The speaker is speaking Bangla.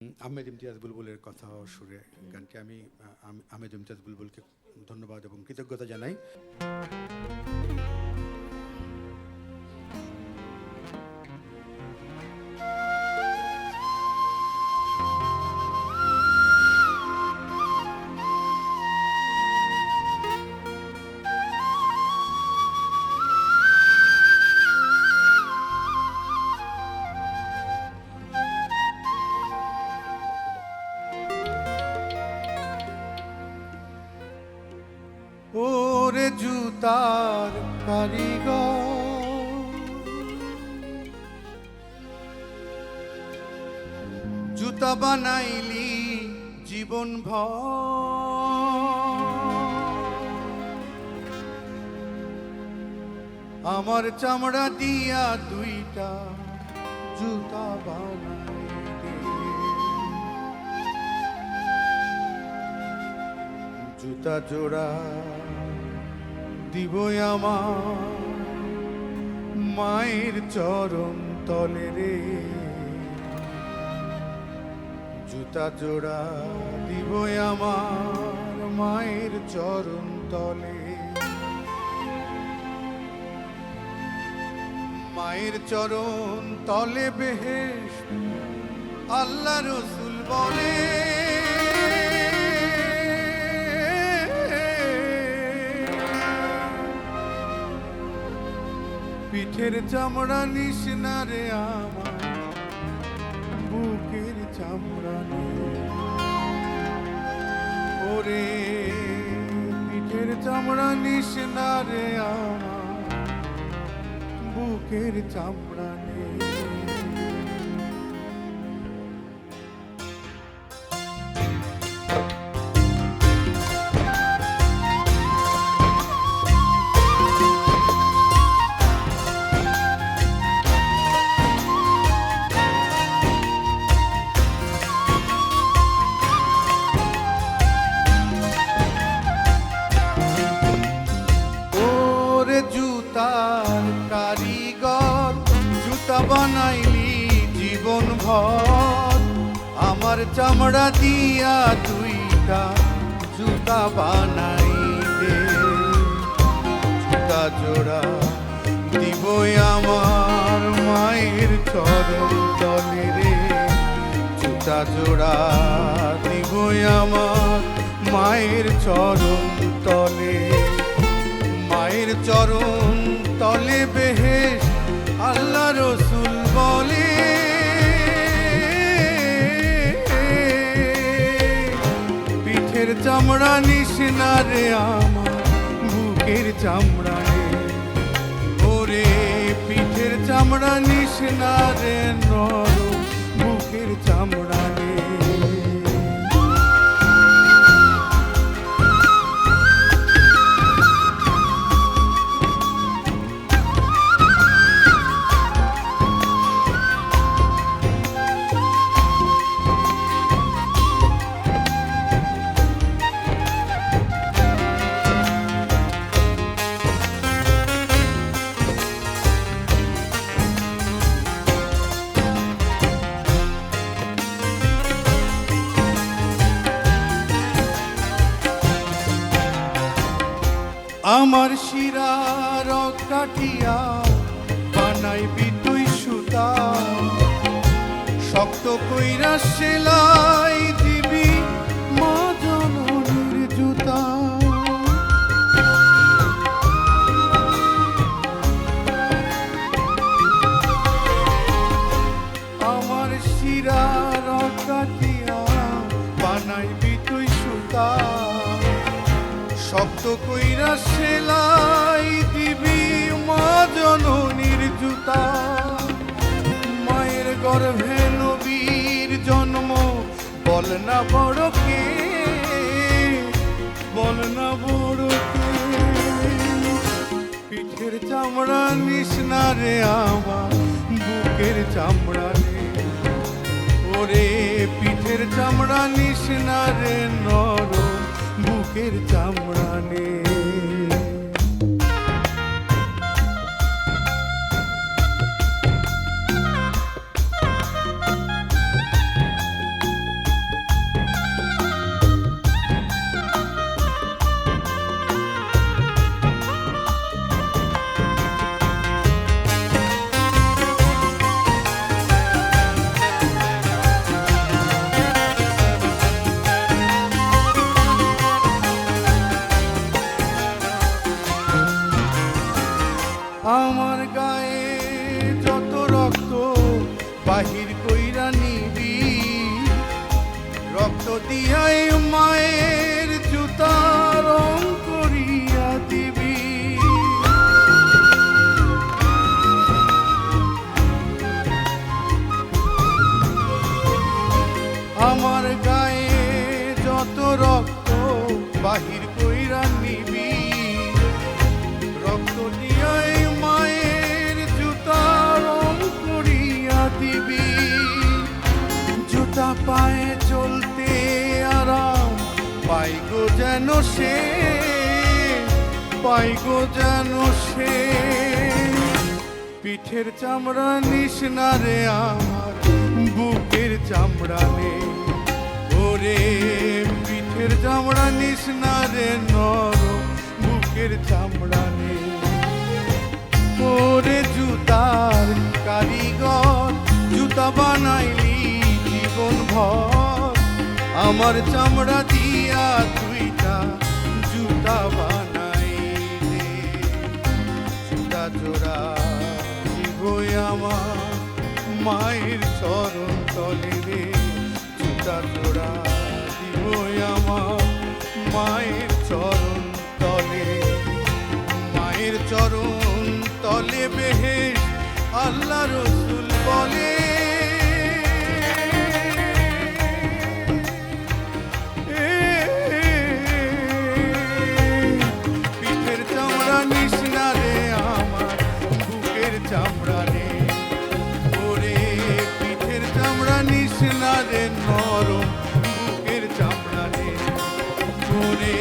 আহমেদ ইমতিয়াজ বুলবুলের কথা ও সুরে গানটি আমি আহমেদ ইমতিয়াজ বুলবুলকে ধন্যবাদ এবং কৃতজ্ঞতা জানাই। ওরে জুতার কারিগর, জুতা বানাইলি জীবন ভর, আমার চামড়া দিয়া দুইটা জুতা বানাই দে। জুতা জোড়া দিব আমার মায়ের চরণ তলে রে, জুতা জোড়া দিব আমার মায়ের চরণ তলে। মায়ের চরণ তলে বেহেশত আল্লাহ রসুল বলে, পিঠের চামড়া নিস না রে আমার বুকের চামড়া নে। ওরে পিঠের চামড়া নিস না রে আমার বুকের চামড়া নে। জুতার কারিগর, জুতা বানাইলি জীবন ভর, আমার চামড়া দিয়া দুইটা জুতা বানাই দে। জুতা জোড়া দিব আমার মায়ের চরণ তলে রে, জুতা জোড়া দিব আমার মায়ের চরণ তলে। মায়ের চরণ তলে বেহেশত আল্লাহ রসুল বলে, পিঠের চামড়া নিস না রে আমার বুকের চামড়া নে। ওরে পিঠের চামড়া নিস না রে নরম বুকের চামড়া নে। আমার শিরার কাটিয়া বানাইবি তুই সুতা, শক্ত কইরা সেলাই দিবি মা জননীর জুতা। আমার শিরার কাটিয়া বানাইবি তুই সুতা, শক্ত কইরা সেলাই দিবি মা জননীর জুতা। মায়ের গর্ভে নবীর জন্ম বল না বড় কে, বল না বড় কে। পিঠের চামড়া নিস না রে আমার বুকের চামড়া নে। ওরে পিঠের চামড়া নিস না রে নরম বুকের চামড়া নে। দিয়াই মায়ের জুতা রং করিয়া দিবি। আমার গায়ে যত রক্ত বাহির কইরা নিবি, রক্ত দিয়াই মায়ের জুতা রং করিয়া দিবি। জুতা পায়ে চলতে আরাম পাই গো যেন সে, পাই গো যেন সে। পিঠের চামড়া নিস না রে আমার, বুকের চামড়া নে। ওরে পিঠের চামড়া নিস না রে নরম, বুকের চামড়া নে। ওরে জুতার কারিগর, জুতা বানাইলি জীবন ভর, আমার চামড়া দিয়া তুইটা জুতা বানাইলে। জুতা জোড়া দিবই আমার মায়ের চরণ তলে রে, জুতা জোড়া দিবই আমার মায়ের চরণ তলে। মায়ের চরণ তলে বেহেশ আল্লাহ রসুল বলে। পিঠের চামড়া নিস না রে আমার, বুকের চামড়া নে। ওরে পিঠের চামড়া নিস না রে নরম, বুকের চামড়া নে। ওরে